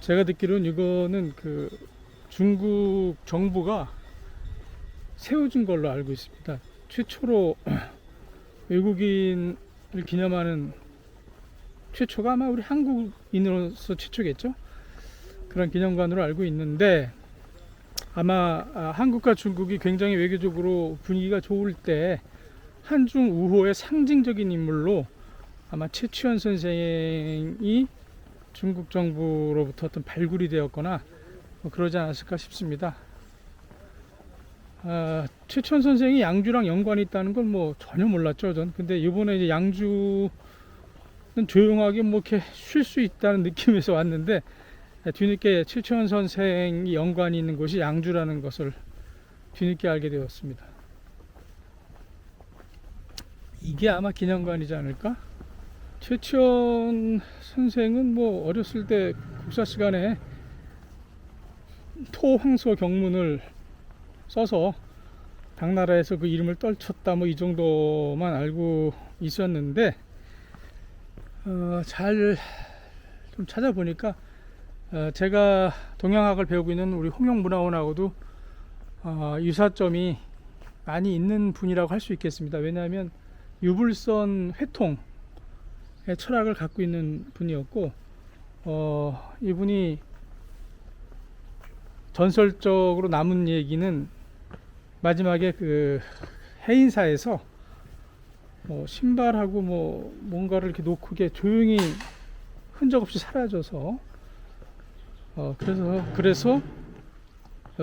제가 듣기로는 이거는 그 중국 정부가 세워준 걸로 알고 있습니다. 최초로 외국인을 기념하는 최초가 아마 우리 한국인으로서 최초겠죠? 그런 기념관으로 알고 있는데 아마 한국과 중국이 굉장히 외교적으로 분위기가 좋을 때 한중 우호의 상징적인 인물로 아마 최치원 선생이 중국 정부로부터 어떤 발굴이 되었거나 뭐 그러지 않았을까 싶습니다. 최치원 선생이 양주랑 연관이 있다는 건 뭐 전혀 몰랐죠, 전. 근데 이번에 이제 양주는 조용하게 뭐 이렇게 쉴 수 있다는 느낌에서 왔는데 뒤늦게 최치원 선생이 연관이 있는 곳이 양주라는 것을 뒤늦게 알게 되었습니다. 이게 아마 기념관이지 않을까? 최치원 선생은 뭐 어렸을 때 국사 시간에 토황소 경문을 써서 당나라에서 그 이름을 떨쳤다 뭐 이 정도만 알고 있었는데 잘 좀 찾아보니까 제가 동양학을 배우고 있는 우리 홍영문화원하고도 유사점이 많이 있는 분이라고 할 수 있겠습니다. 왜냐하면 유불선 회통의 철학을 갖고 있는 분이었고 이분이 전설적으로 남은 얘기는 마지막에 그 해인사에서 뭐 신발하고 뭐 뭔가를 이렇게 놓고 게 조용히 흔적 없이 사라져서 그래서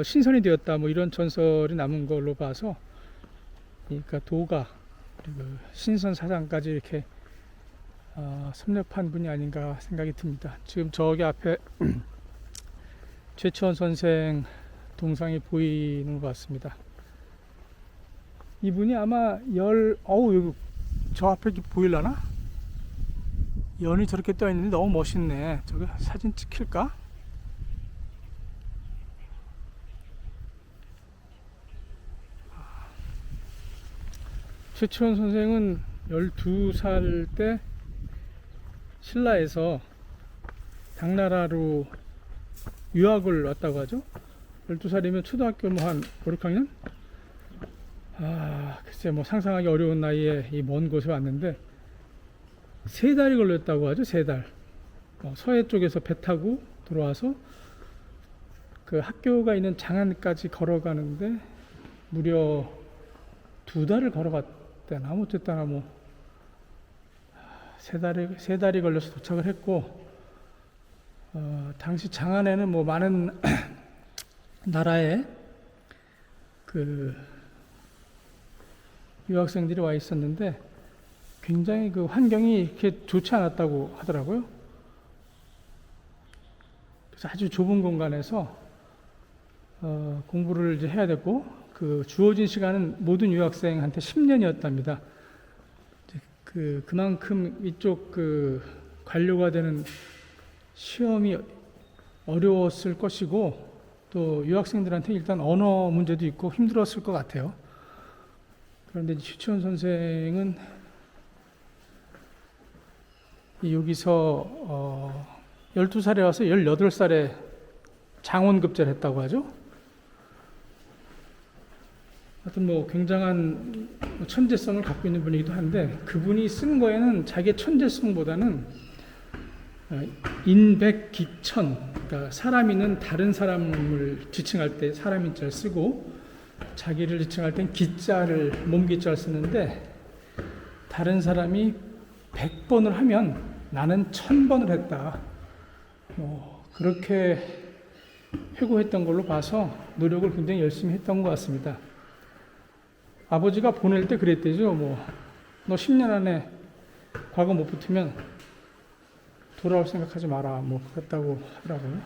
신선이 되었다 뭐 이런 전설이 남은 걸로 봐서 그러니까 도가 그리고 신선 사상까지 이렇게 섭렵한 분이 아닌가 생각이 듭니다. 지금 저기 앞에 최치원 선생 동상이 보이는 것 같습니다. 이분이 아마 여기 저 앞에 보일라나? 연이 저렇게 떠 있는데 너무 멋있네. 저기 사진 찍힐까? 최치원 선생은 12살 때 신라에서 당나라로 유학을 왔다고 하죠. 12살이면 초등학교 뭐 한 5, 6학년? 글쎄 뭐 상상하기 어려운 나이에 이 먼 곳에 왔는데 3달이 걸렸다고 하죠. 3달. 서해 쪽에서 배 타고 들어와서 그 학교가 있는 장안까지 걸어가는데 무려 2달을 걸어갔대나 어쨌다나 뭐 3달이 걸려서 도착을 했고 당시 장안에는 뭐 많은 나라의 그 유학생들이 와 있었는데 굉장히 그 환경이 이렇게 좋지 않았다고 하더라고요. 그래서 아주 좁은 공간에서 공부를 이제 해야 됐고 그 주어진 시간은 모든 유학생한테 10년이었답니다. 그만큼 이쪽 그 관료가 되는 시험이 어려웠을 것이고 또 유학생들한테 일단 언어 문제도 있고 힘들었을 것 같아요. 그런데 최치원 선생은 여기서 12살에 와서 18살에 장원급제를 했다고 하죠. 하여튼 뭐 굉장한 천재성을 갖고 있는 분이기도 한데 그분이 쓴 거에는 자기의 천재성보다는 인백기천, 그러니까 사람이는 다른 사람을 지칭할 때 사람인자를 쓰고 자기를 지칭할 땐 기자를 몸기자를 쓰는데 다른 사람이 100번을 하면 나는 1000번을 했다. 그렇게 회고했던 걸로 봐서 노력을 굉장히 열심히 했던 것 같습니다. 아버지가 보낼 때 그랬대죠. 너 10년 안에 과거 못 붙으면 돌아올 생각하지 마라. 그랬다고 하더라고요.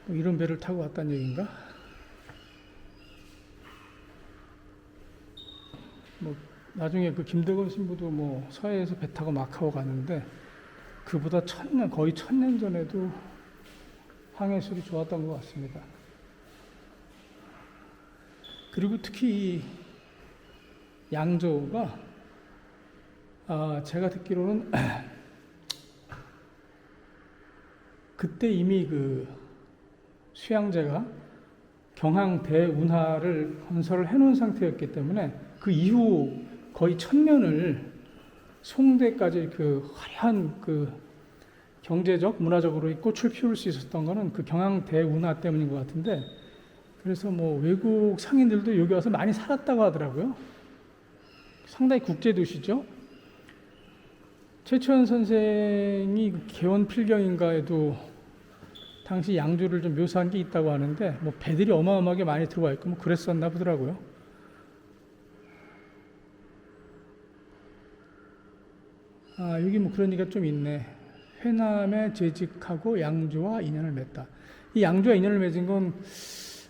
이런 배를 타고 왔다는 얘기인가? 나중에 그 김대건 신부도 서해에서 배 타고 마카오 가는데 그보다 거의 1000년 전에도 항해술이 좋았던 것 같습니다. 그리고 특히 이 양저우가 제가 듣기로는 그때 이미 그 수양제가 경항 대운하를 건설을 해놓은 상태였기 때문에 그 이후 거의 1000년을 송대까지 그 화려한 그 경제적, 문화적으로 꽃을 피울 수 있었던 거는 그 경항 대운하 때문인 것 같은데, 그래서 뭐 외국 상인들도 여기 와서 많이 살았다고 하더라고요. 상당히 국제 도시죠. 최초원 선생이 개원 필경인가에도 당시 양주를 좀 묘사한 게 있다고 하는데, 뭐 배들이 어마어마하게 많이 들어와 있고 뭐 그랬었나 보더라고요. 여기 뭐 그런 얘기가 좀 있네. 회남에 재직하고 양주와 인연을 맺다. 이 양주와 인연을 맺은 건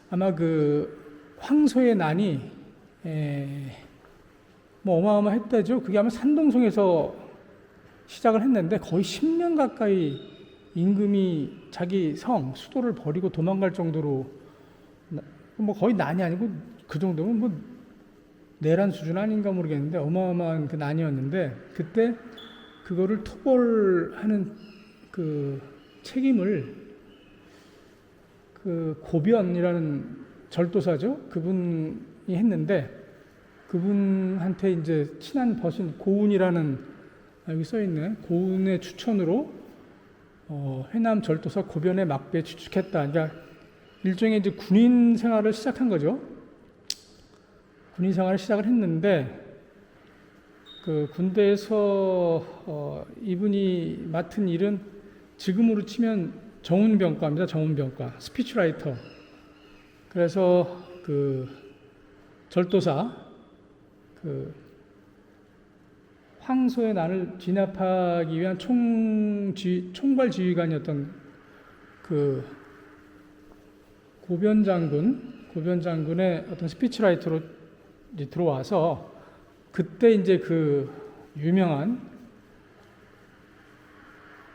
아마 그 황소의 난이 뭐 어마어마했다죠. 그게 아마 산동성에서 시작을 했는데 거의 10년 가까이 임금이 자기 성, 수도를 버리고 도망갈 정도로, 뭐 거의 난이 아니고 그 정도면 뭐 내란 수준 아닌가 모르겠는데 어마어마한 그 난이었는데, 그때 그거를 토벌하는 그 책임을 그 고변이라는 절도사죠. 그분이 했는데, 그분한테 이제 친한 벗인 고운이라는, 여기 써 있네. 고운의 추천으로 회남 절도사 고변의 막배에 추측했다. 그러니까 일종의 이제 군인 생활을 시작한 거죠. 군인 생활을 시작을 했는데, 그 군대에서 이분이 맡은 일은 지금으로 치면 정운병과입니다. 정운병과 스피치라이터. 그래서 그 절도사, 그 황소의 난을 진압하기 위한 총괄 지휘관이었던 그 고변 장군의 어떤 스피치라이터로 이제 들어와서, 그때 이제 그 유명한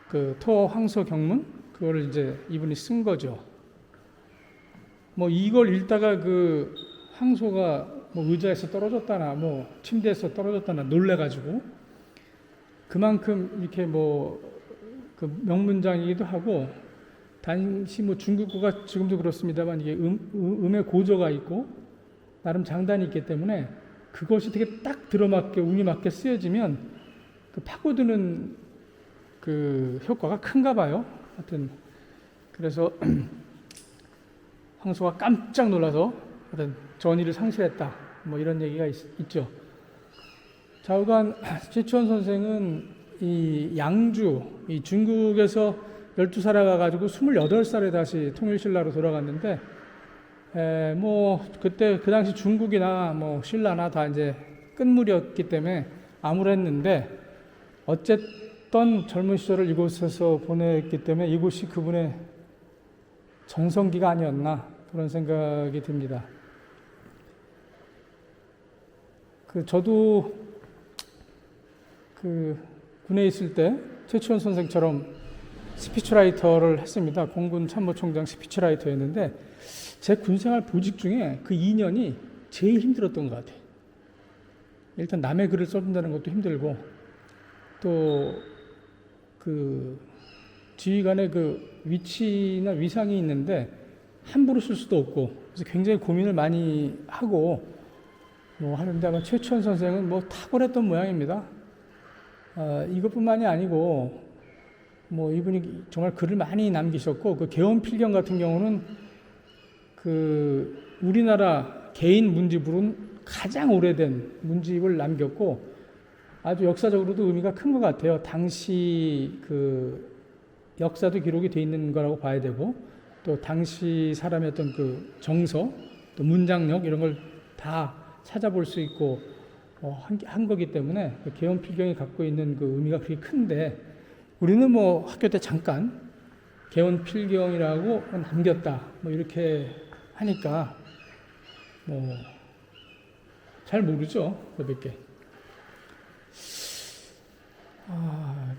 그 토황소 경문, 그거를 이제 이분이 쓴 거죠. 뭐 이걸 읽다가 그 황소가 뭐 의자에서 떨어졌다나 뭐 침대에서 떨어졌다나 놀래가지고, 그만큼 이렇게 뭐 그 명문장이기도 하고, 당시 뭐 중국어가 지금도 그렇습니다만 이게 음의 고저가 있고 나름 장단이 있기 때문에 그것이 되게 딱 들어맞게 운이 맞게 쓰여지면 그 파고드는 그 효과가 큰가 봐요. 하여튼 그래서 황소가 깜짝 놀라서 하여튼 전의를 상실했다, 뭐 이런 얘기가 있죠. 좌우간 최추원 선생은 이 양주, 이 중국에서 12살에 가가지고 28살에 다시 통일신라로 돌아갔는데, 뭐 그때 그 당시 중국이나 뭐 신라나 다 이제 끝물이었기 때문에 암울했는데, 어쨌든 젊은 시절을 이곳에서 보냈기 때문에 이곳이 그분의 전성기가 아니었나, 그런 생각이 듭니다. 저도 그 군에 있을 때 최추원 선생처럼 스피치라이터를 했습니다. 공군 참모총장 스피치라이터였는데, 제 군생활 보직 중에 그 2년이 제일 힘들었던 것 같아요. 일단 남의 글을 써준다는 것도 힘들고, 또 그 지휘관의 그 위치나 위상이 있는데 함부로 쓸 수도 없고, 그래서 굉장히 고민을 많이 하고 뭐 하는데, 아마 최추원 선생은 뭐 탁월했던 모양입니다. 이것뿐만이 아니고 뭐 이분이 정말 글을 많이 남기셨고, 그 개원필경 같은 경우는 그 우리나라 개인 문집으로는 가장 오래된 문집을 남겼고, 아주 역사적으로도 의미가 큰 것 같아요. 당시 그 역사도 기록이 돼 있는 거라고 봐야 되고, 또 당시 사람의 어떤 그 정서, 또 문장력 이런 걸 다 찾아볼 수 있고 한 거기 때문에 그 개원필경이 갖고 있는 그 의미가 그렇게 큰데, 우리는 뭐 학교 때 잠깐 개원필경이라고 남겼다 뭐 이렇게 하니까 뭐 잘 모르죠, 몇 개.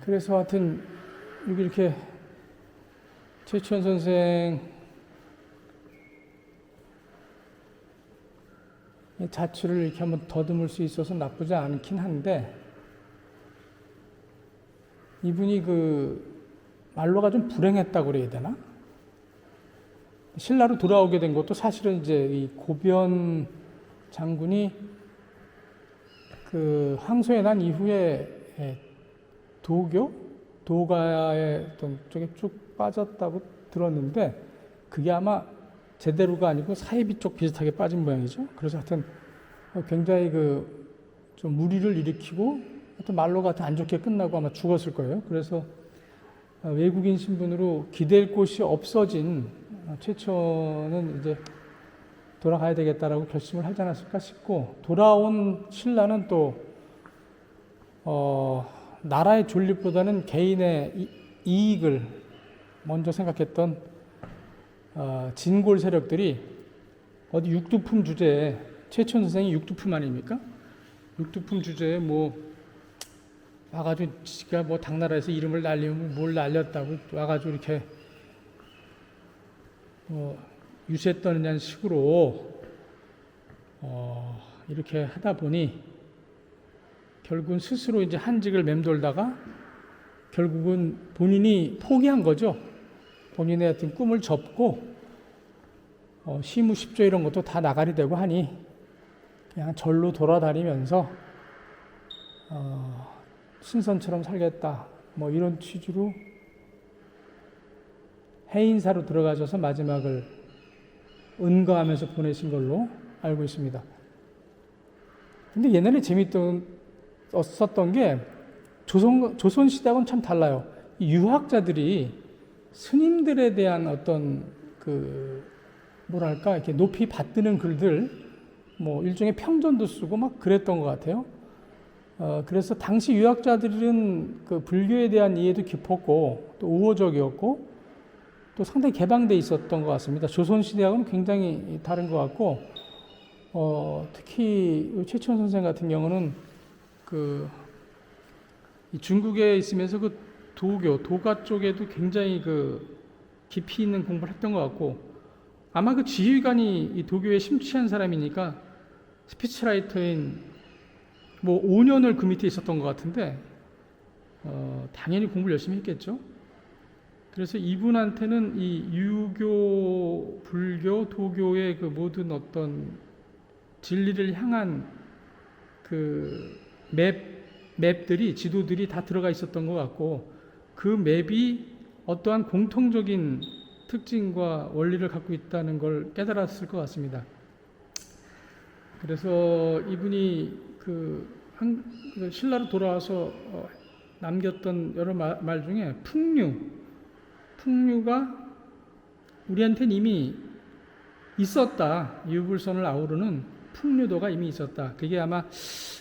그래서 하여튼 여기 이렇게 최치원 선생 자취를 이렇게 한번 더듬을 수 있어서 나쁘지 않긴 한데, 이분이 그 말로가 좀 불행했다고 그래야 되나? 신라로 돌아오게 된 것도 사실은 이제 이 고변 장군이 그 항소해 난 이후에 도가의 어떤 쪽에 쭉 빠졌다고 들었는데, 그게 아마 제대로가 아니고 사이비 쪽 비슷하게 빠진 모양이죠. 그래서 하여튼 굉장히 그 좀 무리를 일으키고 하여튼 말로가 안 좋게 끝나고 아마 죽었을 거예요. 그래서 외국인 신분으로 기댈 곳이 없어진 최천은 이제 돌아가야 되겠다라고 결심을 하지 않았을까 싶고, 돌아온 신라는 또 나라의 존립보다는 개인의 이익을 먼저 생각했던 진골 세력들이 어디 육두품 주제에, 최천 선생이 육두품 아닙니까? 육두품 주제에 뭐 와가지고 지가 뭐 당나라에서 이름을 날리면 뭘 날렸다고 와가지고 이렇게 유세 떠느냐는 식으로 이렇게 하다 보니 결국은 스스로 이제 한직을 맴돌다가 결국은 본인이 포기한 거죠. 본인의 어떤 꿈을 접고 시무십조 이런 것도 다 나가리 되고 하니 그냥 절로 돌아다니면서 신선처럼 살겠다 뭐 이런 취지로 해인사로 들어가셔서 마지막을 은거하면서 보내신 걸로 알고 있습니다. 근데 옛날에 재밌었던 게 조선시대하고는 참 달라요. 이 유학자들이 스님들에 대한 어떤 그 뭐랄까 이렇게 높이 받드는 글들, 뭐 일종의 평전도 쓰고 막 그랬던 것 같아요. 그래서 당시 유학자들은 그 불교에 대한 이해도 깊었고 또 우호적이었고 또 상당히 개방돼 있었던 것 같습니다. 조선시대하고는 굉장히 다른 것 같고, 특히 최치원 선생 같은 경우는 그 중국에 있으면서 그 도가 쪽에도 굉장히 그 깊이 있는 공부를 했던 것 같고, 아마 그 지휘관이 이 도교에 심취한 사람이니까 스피치라이터인 뭐 5년을 그 밑에 있었던 것 같은데 당연히 공부를 열심히 했겠죠. 그래서 이분한테는 이 유교, 불교, 도교의 그 모든 어떤 진리를 향한 그 맵들이, 지도들이 다 들어가 있었던 것 같고, 그 맵이 어떠한 공통적인 특징과 원리를 갖고 있다는 걸 깨달았을 것 같습니다. 그래서 이분이 그 신라로 돌아와서 남겼던 여러 말 중에 풍류가 우리한테는 이미 있었다. 유불선을 아우르는 풍류도가 이미 있었다. 그게 아마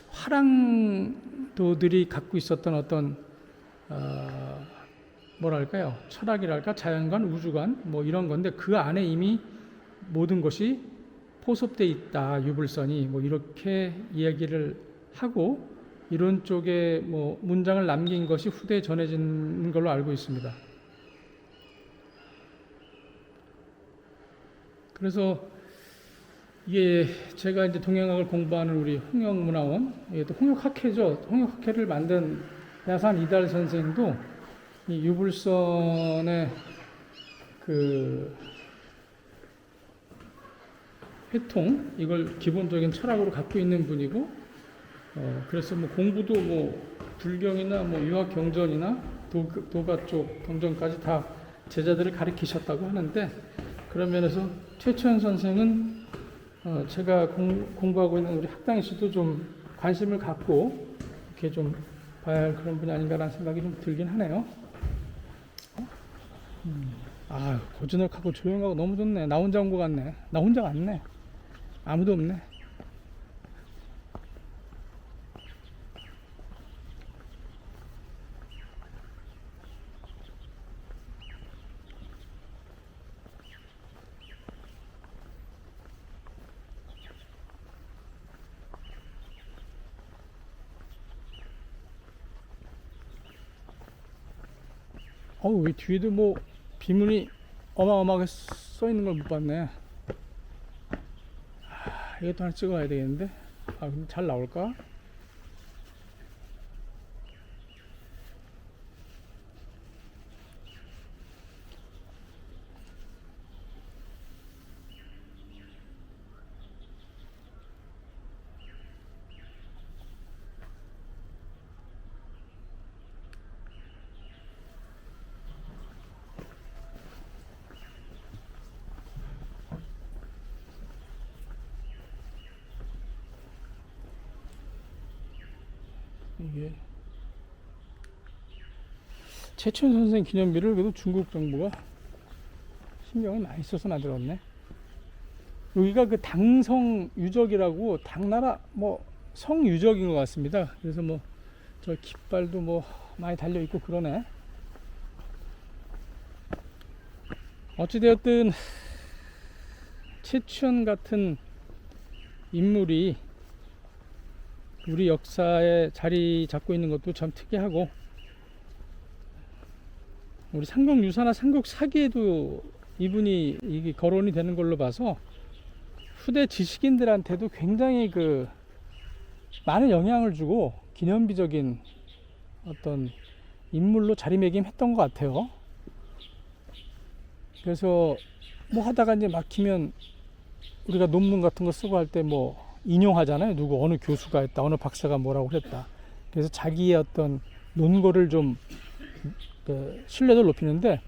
화랑도들이 갖고 있었던 어떤 뭐랄까요, 철학이랄까, 자연관, 우주관 뭐 이런 건데, 그 안에 이미 모든 것이 포섭돼 있다, 유불선이, 뭐 이렇게 이야기를 하고 이런 쪽에 뭐 문장을 남긴 것이 후대에 전해진 걸로 알고 있습니다. 그래서 이게 제가 이제 동양학을 공부하는 우리 홍역문화원, 이게 또 홍역학회죠. 홍역학회를 만든 야산 이달 선생도 이 유불선의 그 회통, 이걸 기본적인 철학으로 갖고 있는 분이고, 그래서 뭐 공부도 뭐 불경이나 뭐 유학 경전이나 도가 쪽 경전까지 다 제자들을 가르치셨다고 하는데, 그런 면에서 최치원 선생은 제가 공부하고 있는 우리 학당에서도 좀 관심을 갖고 이렇게 좀 봐야 할 그런 분이 아닌가라는 생각이 좀 들긴 하네요. 고즈넉하고 조용하고 너무 좋네. 나 혼자 온 것 같네. 나 혼자 왔네. 아무도 없네. 왜 뒤에도 뭐 비문이 어마어마하게 써 있는 걸 못 봤네. 이것도 하나 찍어야 되겠는데. 근데 잘 나올까? 이게 최천 선생 기념비를 그래도 중국 정부가 신경을 많이 써서 만들었네. 여기가 그 당성 유적이라고 당나라 뭐 성유적인 것 같습니다. 그래서 뭐 저 깃발도 뭐 많이 달려 있고 그러네. 어찌되었든 최천 같은 인물이 우리 역사에 자리 잡고 있는 것도 참 특이하고, 우리 삼국유사나 삼국사기에도 이분이 이게 거론이 되는 걸로 봐서 후대 지식인들한테도 굉장히 그 많은 영향을 주고 기념비적인 어떤 인물로 자리매김했던 것 같아요. 그래서 뭐 하다가 이제 막히면 우리가 논문 같은 거 쓰고 할 때 뭐 인용하잖아요. 누구 어느 교수가 했다, 어느 박사가 뭐라고 그랬다. 그래서 자기의 어떤 논거를 좀 신뢰도를 높이는데,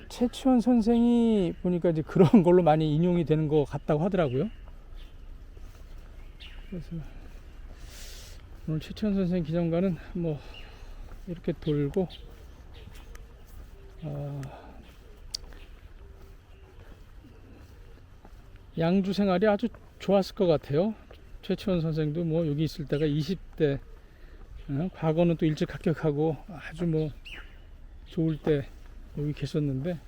최치원 선생이 보니까 이제 그런 걸로 많이 인용이 되는 것 같다고 하더라고요. 그래서 오늘 최치원 선생 기념관은 뭐 이렇게 돌고, 양주 생활이 아주 좋았을 것 같아요. 최치원 선생도 뭐 여기 있을 때가 20대, 과거는 또 일찍 합격하고 아주 뭐 좋을 때 여기 계셨는데,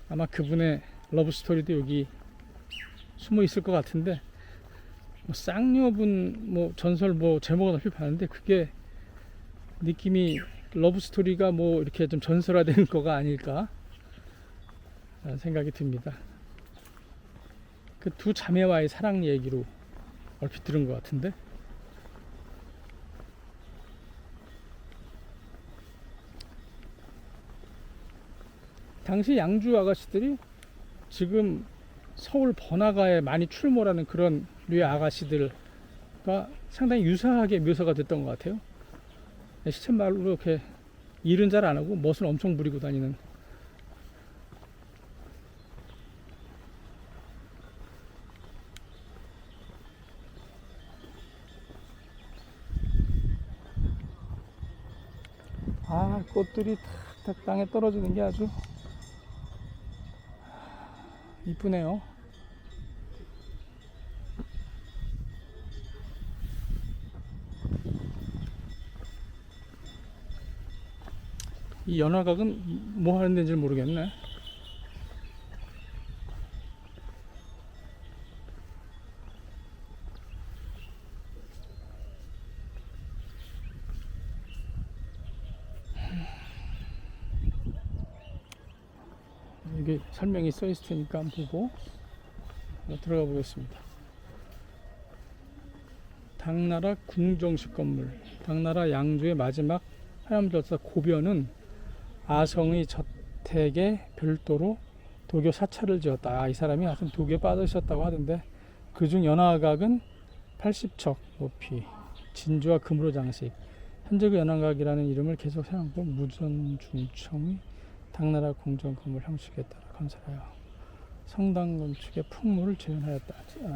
아마 그분의 러브 스토리도 여기 숨어 있을 것 같은데, 뭐 쌍녀분 뭐 전설 뭐 제목은 얼핏 봤는데 그게 느낌이 러브 스토리가 뭐 이렇게 좀 전설화된 거가 아닐까 생각이 듭니다. 그 두 자매와의 사랑 얘기로 얼핏 들은 것 같은데, 당시 양주 아가씨들이 지금 서울 번화가에 많이 출몰하는 그런 류의 아가씨들과 상당히 유사하게 묘사가 됐던 것 같아요. 시쳇말로 이렇게 일은 잘 안 하고 멋을 엄청 부리고 다니는. 꽃들이 탁탁 땅에 떨어지는 게 아주 이쁘네요. 이 연화각은 뭐 하는 데인지 모르겠네. 여기 설명이 써 있을 테니까 한번 보고 들어가 보겠습니다. 당나라 궁정식 건물, 당나라 양주의 마지막 화염절사 고변은 아성의 저택에 별도로 도교 사찰을 지었다. 이 사람이 하여튼 도교에 빠져 있었다고 하던데, 그중 연화각은 80척 높이, 진주와 금으로 장식. 현재 그 연화각이라는 이름을 계속 사용하고 무전중청의 당나라 궁정 건물 형식에 따라 건설하여 성당 건축의 풍물을 재현하였다.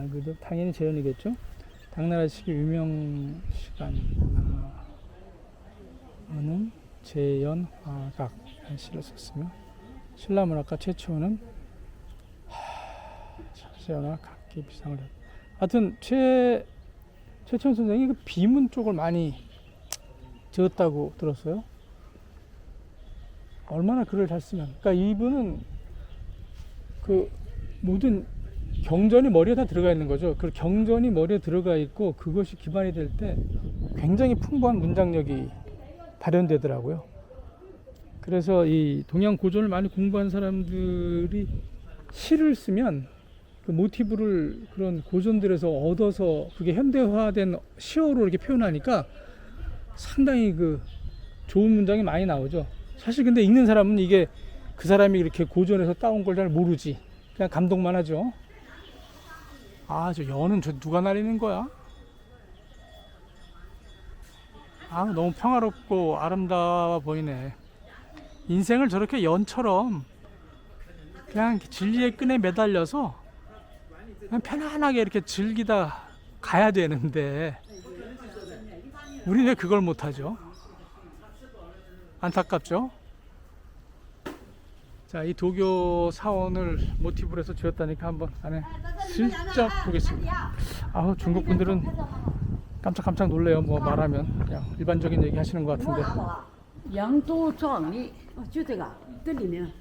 그래도 당연히 재현이겠죠. 당나라식의 유명 시간은 재연화각 시를 썼으며, 신라문학가 최초는 재연화 각기 비상을 했다. 하여튼 최천 선생이 그 비문 쪽을 많이 지었다고 들었어요. 얼마나 글을 잘 쓰면. 그러니까 이분은 그 모든 경전이 머리에 다 들어가 있는 거죠. 그 경전이 머리에 들어가 있고 그것이 기반이 될 때 굉장히 풍부한 문장력이 발현되더라고요. 그래서 이 동양 고전을 많이 공부한 사람들이 시를 쓰면 그 모티브를 그런 고전들에서 얻어서 그게 현대화된 시어로 이렇게 표현하니까 상당히 그 좋은 문장이 많이 나오죠. 사실 근데 읽는 사람은 이게 그 사람이 이렇게 고전에서 따온 걸 잘 모르지. 그냥 감동만 하죠. 아, 저 연은 저 누가 날리는 거야? 아, 너무 평화롭고 아름다워 보이네. 인생을 저렇게 연처럼 그냥 진리의 끈에 매달려서 그냥 편안하게 이렇게 즐기다 가야 되는데 우리 왜 그걸 못하죠? 안타깝죠? 자, 이 도교 사원을 모티브로 해서 지었다니까 한번 안에 슬쩍 보겠습니다. 아우, 중국 분들은 깜짝깜짝 놀래요. 뭐 말하면 그냥 일반적인 얘기 하시는 것 같은데. 羊都壮丽，就这个，这里面。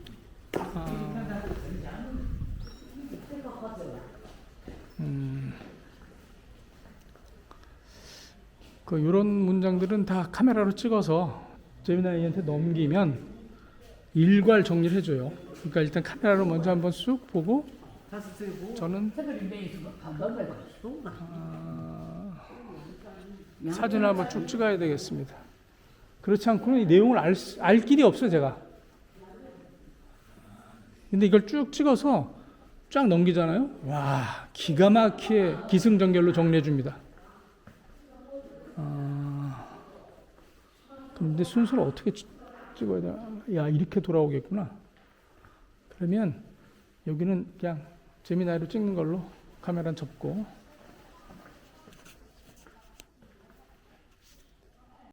그 요런 문장들은 다 카메라로 찍어서 제미나이한테 넘기면 일괄 정리를 해줘요. 그러니까 일단 카메라로 먼저 한번 쑥 보고 저는 사진을 한번 쭉 찍어야 되겠습니다. 그렇지 않고는 이 내용을 알 길이 없어요, 제가. 근데 이걸 쭉 찍어서 쫙 넘기잖아요. 와, 기가 막히게 기승전결로 정리해 줍니다. 근데 순서를 어떻게 찍어야 되나? 야, 이렇게 돌아오겠구나. 그러면 여기는 그냥 제미나이로 찍는 걸로 카메라는 접고